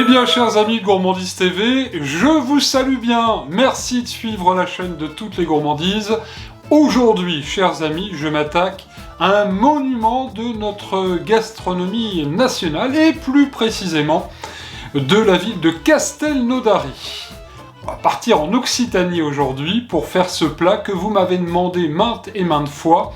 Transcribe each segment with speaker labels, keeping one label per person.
Speaker 1: Eh bien, chers amis de Gourmandise TV, je vous salue bien. Merci de suivre la chaîne de toutes les gourmandises. Aujourd'hui, chers amis, je m'attaque à un monument de notre gastronomie nationale et plus précisément de la ville de Castelnaudary. On va partir en Occitanie aujourd'hui pour faire ce plat que vous m'avez demandé maintes et maintes fois.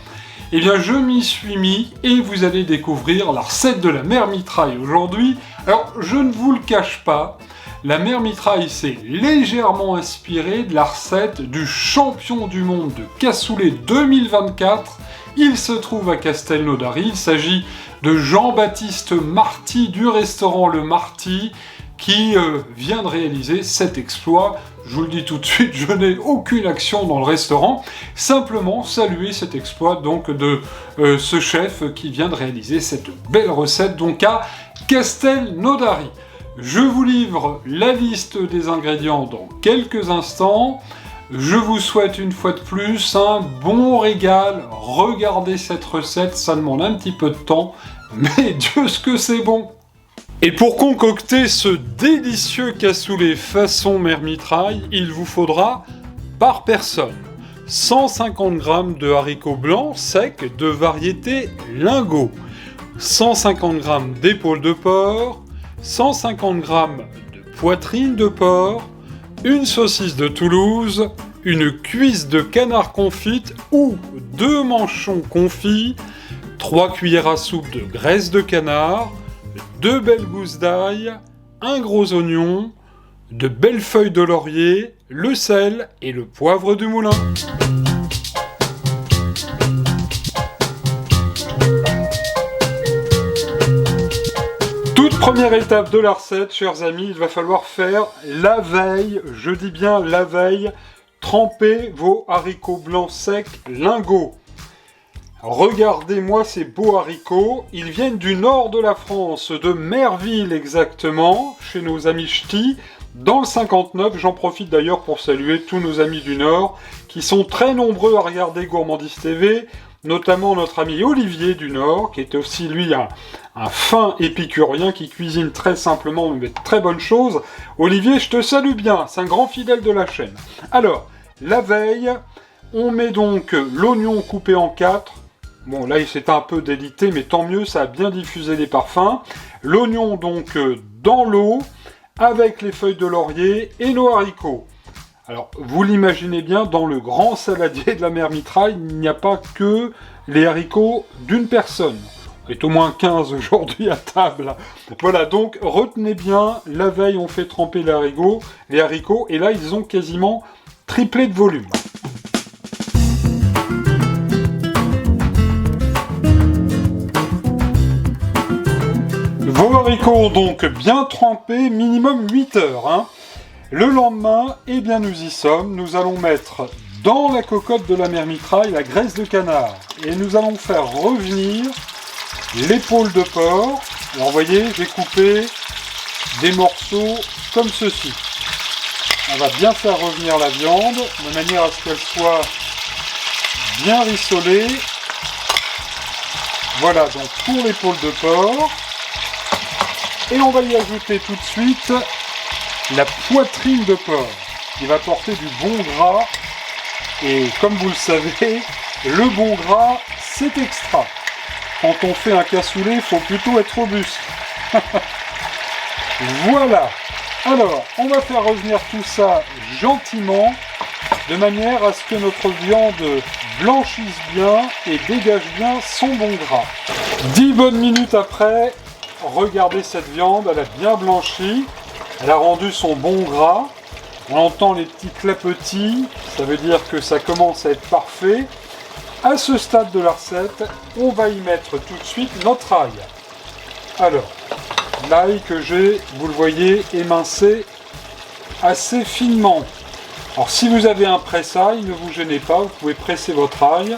Speaker 1: Eh bien, je m'y suis mis et vous allez découvrir la recette de la mère mitraille aujourd'hui. Alors, je ne vous le cache pas, la mère mitraille s'est légèrement inspirée de la recette du champion du monde de cassoulet 2024. Il se trouve à Castelnaudary. Il s'agit de Jean-Baptiste Marty du restaurant Le Marty qui vient de réaliser cet exploit. Je vous le dis tout de suite, je n'ai aucune action dans le restaurant, simplement saluer cet exploit donc de ce chef qui vient de réaliser cette belle recette donc à Castelnaudary. Je vous livre la liste des ingrédients dans quelques instants. Je vous souhaite une fois de plus un bon régal. Regardez cette recette, ça demande un petit peu de temps, mais Dieu ce que c'est bon! Et pour concocter ce délicieux cassoulet façon mère mitraille, il vous faudra, par personne, 150 g de haricots blancs secs de variété lingot, 150 g d'épaules de porc, 150 g de poitrine de porc, une saucisse de Toulouse, une cuisse de canard confite ou 2 manchons confits, 3 cuillères à soupe de graisse de canard, 2 belles gousses d'ail, un gros oignon, de belles feuilles de laurier, le sel et le poivre du moulin. Toute première étape de la recette, chers amis, il va falloir faire la veille, je dis bien la veille, tremper vos haricots blancs secs lingots. Regardez-moi ces beaux haricots, ils viennent du nord de la France, de Merville exactement, chez nos amis ch'tis, dans le 59. J'en profite d'ailleurs pour saluer tous nos amis du nord, qui sont très nombreux à regarder Gourmandise TV, notamment notre ami Olivier du Nord, qui est aussi lui un fin épicurien qui cuisine très simplement, mais de très bonnes choses. Olivier, je te salue bien, c'est un grand fidèle de la chaîne. Alors, la veille, on met donc l'oignon coupé en 4. Bon, là, il s'est un peu délité, mais tant mieux, ça a bien diffusé les parfums. L'oignon, donc, dans l'eau, avec les feuilles de laurier et nos haricots. Alors, vous l'imaginez bien, dans le grand saladier de la mère mitraille, il n'y a pas que les haricots d'une personne. On est au moins 15 aujourd'hui à table. Voilà, donc, retenez bien, la veille, on fait tremper les haricots, et là, ils ont quasiment triplé de volume. Vos haricots donc bien trempés, minimum 8 heures. Hein. Le lendemain, eh bien nous y sommes, nous allons mettre dans la cocotte de la mère mitraille la graisse de canard. Et nous allons faire revenir l'épaule de porc. Alors vous voyez, j'ai coupé des morceaux comme ceci. On va bien faire revenir la viande, de manière à ce qu'elle soit bien rissolée. Voilà, donc pour l'épaule de porc. Et on va y ajouter tout de suite la poitrine de porc, qui va porter du bon gras. Et comme vous le savez, le bon gras, c'est extra. Quand on fait un cassoulet, il faut plutôt être robuste. Voilà. Alors, on va faire revenir tout ça gentiment, de manière à ce que notre viande blanchisse bien et dégage bien son bon gras. 10 bonnes minutes après, regardez cette viande, elle a bien blanchi, elle a rendu son bon gras, on entend les petits clapotis, ça veut dire que ça commence à être parfait. À ce stade de la recette, on va y mettre tout de suite notre ail. Alors, l'ail que j'ai, vous le voyez, émincé assez finement. Alors si vous avez un presse-ail, ne vous gênez pas, vous pouvez presser votre ail,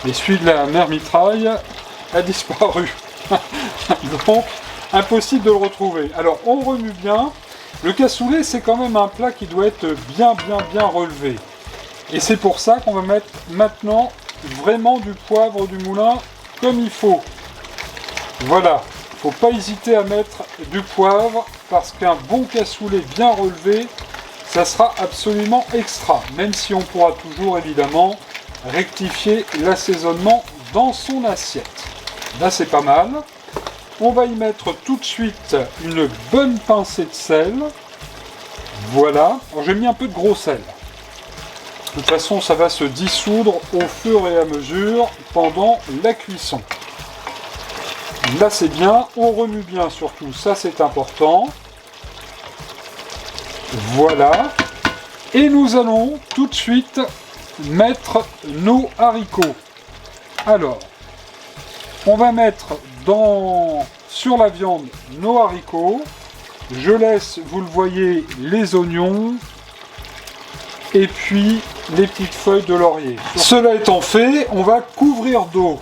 Speaker 1: mais celui de la mère mitraille a disparu. Donc, impossible de le retrouver. Alors, on remue bien. Le cassoulet, c'est quand même un plat qui doit être bien relevé. Et c'est pour ça qu'on va mettre maintenant vraiment du poivre du moulin comme il faut. Voilà. faut pas hésiter à mettre du poivre parce qu'un bon cassoulet bien relevé, ça sera absolument extra. Même si on pourra toujours évidemment rectifier l'assaisonnement dans son assiette. Là c'est pas mal. On va y mettre tout de suite une bonne pincée de sel. Voilà. Alors j'ai mis un peu de gros sel. De toute façon, ça va se dissoudre au fur et à mesure pendant la cuisson. Là, c'est bien. On remue bien surtout. Ça, c'est important. Voilà. Et nous allons tout de suite mettre nos haricots. Alors, on va mettre sur la viande nos haricots. Je laisse, vous le voyez, les oignons. Et puis les petites feuilles de laurier. Cela étant fait, on va couvrir d'eau.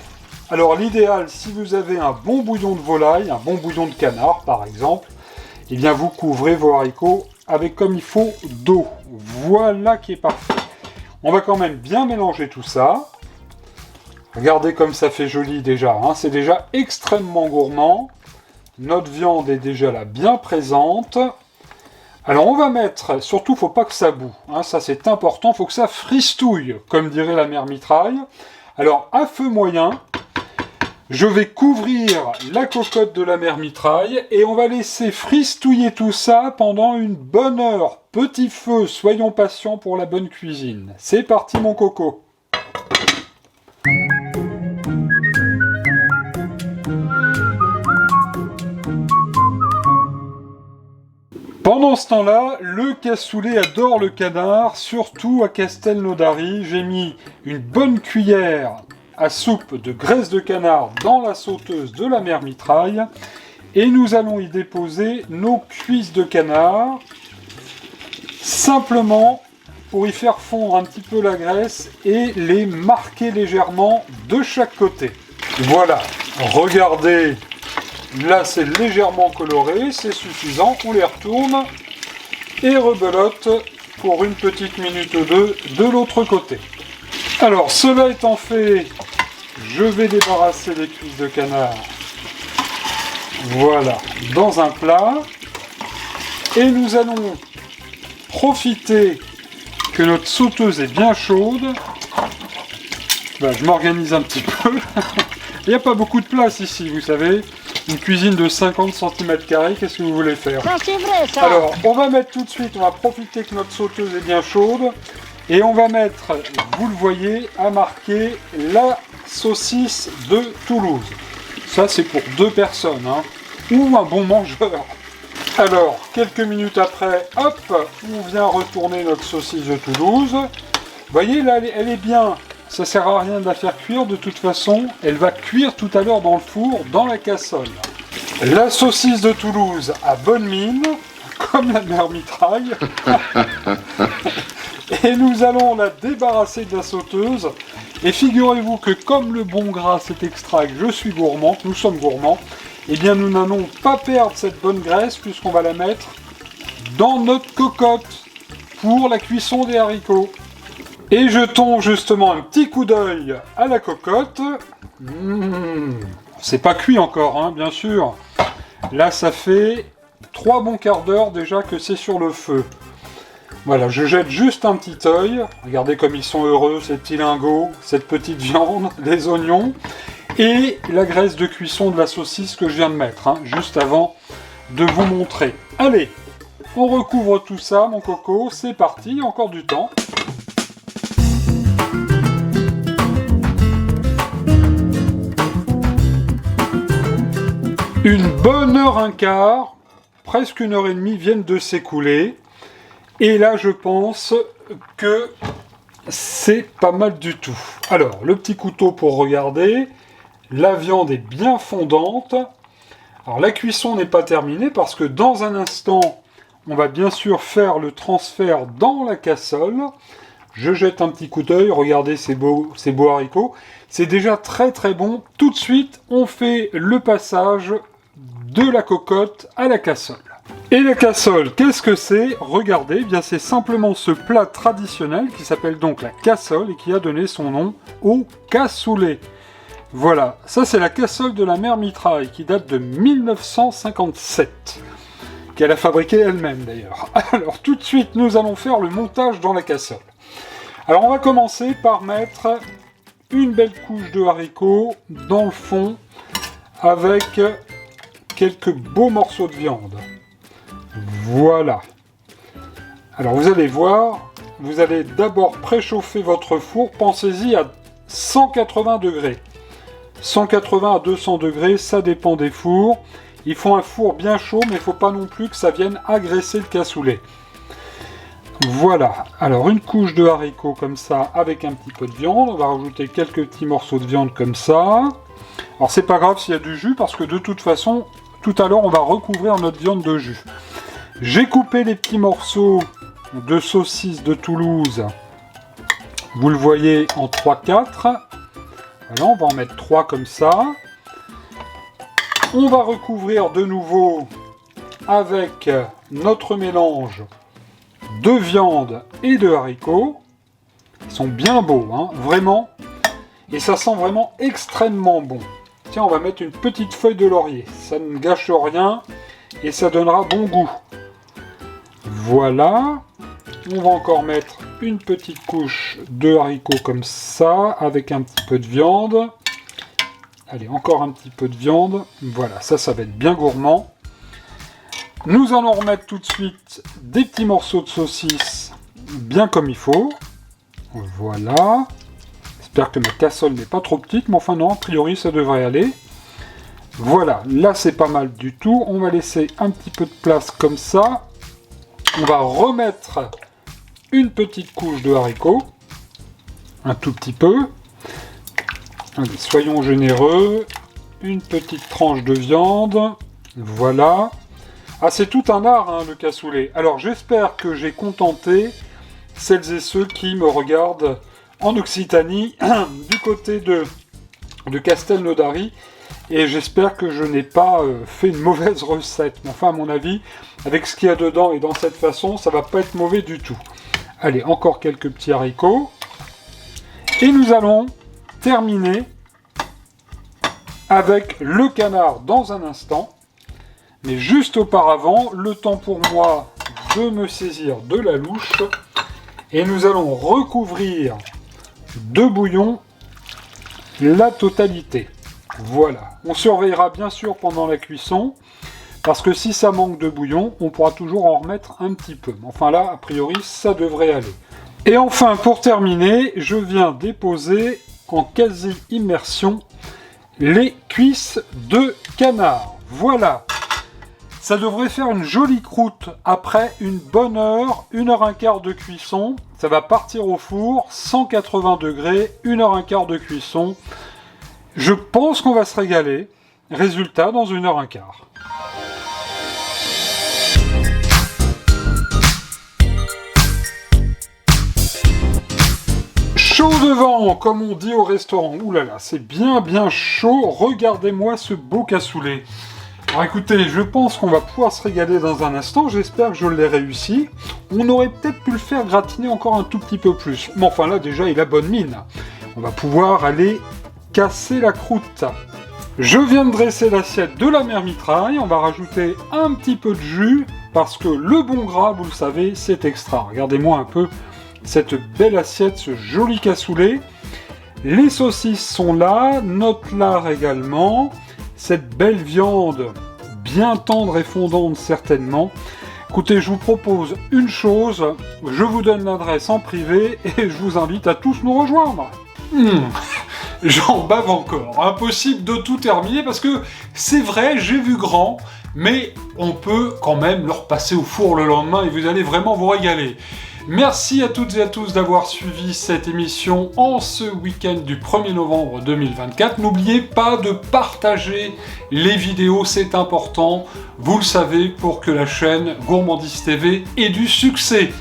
Speaker 1: Alors l'idéal, si vous avez un bon bouillon de volaille, un bon bouillon de canard par exemple, eh bien vous couvrez vos haricots avec comme il faut d'eau. Voilà qui est parfait. On va quand même bien mélanger tout ça. Regardez comme ça fait joli déjà, hein. C'est déjà extrêmement gourmand. Notre viande est déjà là bien présente. Alors on va mettre, surtout faut pas que ça boue, hein, ça c'est important, faut que ça fristouille, comme dirait la mère Mitraille. Alors à feu moyen, je vais couvrir la cocotte de la mère Mitraille et on va laisser fristouiller tout ça pendant une bonne heure. Petit feu, soyons patients pour la bonne cuisine. C'est parti mon coco. Pendant ce temps-là, le cassoulet adore le canard, surtout à Castelnaudary. J'ai mis une bonne cuillère à soupe de graisse de canard dans la sauteuse de la mère Mitraille. Et nous allons y déposer nos cuisses de canard, simplement pour y faire fondre un petit peu la graisse et les marquer légèrement de chaque côté. Voilà, regardez. Là, c'est légèrement coloré, c'est suffisant. On les retourne et rebelote pour une petite minute ou deux de l'autre côté. Alors, cela étant fait, je vais débarrasser les cuisses de canard. Voilà, dans un plat. Et nous allons profiter que notre sauteuse est bien chaude. Ben, je m'organise un petit peu. Il n'y a pas beaucoup de place ici, vous savez. Une cuisine de 50 cm², qu'est-ce que vous voulez faire?
Speaker 2: Ça c'est vrai ça.
Speaker 1: Alors, on va mettre tout de suite, on va profiter que notre sauteuse est bien chaude. Et on va mettre, vous le voyez, à marquer la saucisse de Toulouse. Ça c'est pour 2 personnes, hein, ou un bon mangeur. Alors, quelques minutes après, hop, on vient retourner notre saucisse de Toulouse. Vous voyez, là, elle est bien. Ça sert à rien de la faire cuire, de toute façon, elle va cuire tout à l'heure dans le four, dans la cassole. La saucisse de Toulouse à bonne mine, comme la mère Mitraille. Et nous allons la débarrasser de la sauteuse. Et figurez-vous que comme le bon gras c'est extra, que je suis gourmand, nous sommes gourmands, eh bien nous n'allons pas perdre cette bonne graisse puisqu'on va la mettre dans notre cocotte pour la cuisson des haricots. Et jetons justement un petit coup d'œil à la cocotte. C'est pas cuit encore, hein, bien sûr. Là, ça fait 3 bons quarts d'heure déjà que c'est sur le feu. Voilà, je jette juste un petit œil. Regardez comme ils sont heureux, ces petits lingots, cette petite viande, les oignons. Et la graisse de cuisson de la saucisse que je viens de mettre, hein, juste avant de vous montrer. Allez, on recouvre tout ça, mon coco. C'est parti, encore du temps. Une bonne heure, un quart, presque 1h30 viennent de s'écouler. Et là, je pense que c'est pas mal du tout. Alors, le petit couteau pour regarder. La viande est bien fondante. Alors, la cuisson n'est pas terminée parce que dans un instant, on va bien sûr faire le transfert dans la cassole. Je jette un petit coup d'œil, regardez ces beaux haricots. C'est déjà très très bon. Tout de suite, on fait le passage de la cocotte à la cassole. Et la cassole, qu'est-ce que c'est? Regardez, eh bien c'est simplement ce plat traditionnel qui s'appelle donc la cassole et qui a donné son nom au cassoulet. Voilà, ça c'est la casserole de la mère Mitraille qui date de 1957, qu'elle a fabriquée elle-même d'ailleurs. Alors tout de suite, nous allons faire le montage dans la casserole. Alors on va commencer par mettre une belle couche de haricots dans le fond avec quelques beaux morceaux de viande. Voilà. Alors vous allez voir, vous allez d'abord préchauffer votre four, pensez-y à 180 degrés. 180 à 200 degrés, ça dépend des fours. Il faut un four bien chaud, mais il ne faut pas non plus que ça vienne agresser le cassoulet. Voilà, alors une couche de haricots comme ça, avec un petit peu de viande. On va rajouter quelques petits morceaux de viande comme ça. Alors c'est pas grave s'il y a du jus, parce que de toute façon, tout à l'heure, on va recouvrir notre viande de jus. J'ai coupé les petits morceaux de saucisse de Toulouse. Vous le voyez en 3-4. Voilà, on va en mettre 3 comme ça. On va recouvrir de nouveau avec notre mélange de viande et de haricots. Ils sont bien beaux, hein, vraiment. Et ça sent vraiment extrêmement bon. Tiens, on va mettre une petite feuille de laurier. Ça ne gâche rien et ça donnera bon goût. Voilà. On va encore mettre une petite couche de haricots comme ça, avec un petit peu de viande. Allez, encore un petit peu de viande. Voilà, ça va être bien gourmand. Nous allons remettre tout de suite des petits morceaux de saucisse, bien comme il faut. Voilà. J'espère que ma casserole n'est pas trop petite, mais enfin non, a priori ça devrait aller. Voilà, là c'est pas mal du tout. On va laisser un petit peu de place comme ça. On va remettre une petite couche de haricots, un tout petit peu. Allez, soyons généreux. Une petite tranche de viande. Voilà. Ah, c'est tout un art, hein, le cassoulet. Alors, j'espère que j'ai contenté celles et ceux qui me regardent en Occitanie, du côté de Castelnaudary. Et j'espère que je n'ai pas fait une mauvaise recette. Mais enfin, à mon avis, avec ce qu'il y a dedans et dans cette façon, ça va pas être mauvais du tout. Allez, encore quelques petits haricots. Et nous allons terminer avec le canard dans un instant. Mais juste auparavant, le temps pour moi de me saisir de la louche. Et nous allons recouvrir de bouillon la totalité. Voilà. On surveillera bien sûr pendant la cuisson. Parce que si ça manque de bouillon, on pourra toujours en remettre un petit peu. Enfin là, a priori, ça devrait aller. Et enfin, pour terminer, je viens déposer en quasi-immersion les cuisses de canard. Voilà. Ça devrait faire une jolie croûte après une bonne heure, 1h15 de cuisson. Ça va partir au four, 180 degrés, 1h15 de cuisson. Je pense qu'on va se régaler. Résultat, dans 1h15. Chaud devant, comme on dit au restaurant. Ouh là là, c'est bien chaud. Regardez-moi ce beau cassoulet. Alors écoutez, je pense qu'on va pouvoir se régaler dans un instant. J'espère que je l'ai réussi. On aurait peut-être pu le faire gratiner encore un tout petit peu plus. Mais enfin là, déjà, il a bonne mine. On va pouvoir aller casser la croûte. Je viens de dresser l'assiette de la mère Mitraille. On va rajouter un petit peu de jus. Parce que le bon gras, vous le savez, c'est extra. Regardez-moi un peu cette belle assiette, ce joli cassoulet. Les saucisses sont là, notre lard également. Cette belle viande, bien tendre et fondante certainement. Écoutez, je vous propose une chose, je vous donne l'adresse en privé et je vous invite à tous nous rejoindre. J'en bave encore, impossible de tout terminer parce que c'est vrai, j'ai vu grand, mais on peut quand même le repasser au four le lendemain et vous allez vraiment vous régaler. Merci à toutes et à tous d'avoir suivi cette émission en ce week-end du 1er novembre 2024. N'oubliez pas de partager les vidéos, c'est important, vous le savez, pour que la chaîne Gourmandise TV ait du succès.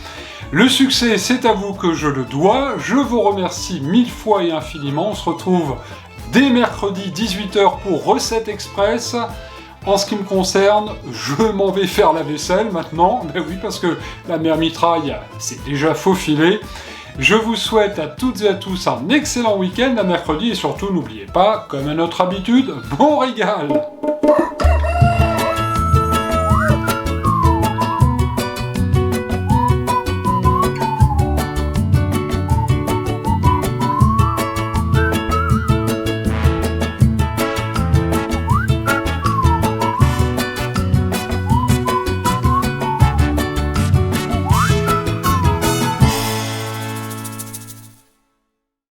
Speaker 1: Le succès, c'est à vous que je le dois. Je vous remercie 1000 fois et infiniment. On se retrouve dès mercredi 18h pour Recette Express. En ce qui me concerne, je m'en vais faire la vaisselle maintenant. Ben oui, parce que la mère Mitraille s'est déjà faufilée. Je vous souhaite à toutes et à tous un excellent week-end, à mercredi, et surtout n'oubliez pas, comme à notre habitude, bon régal!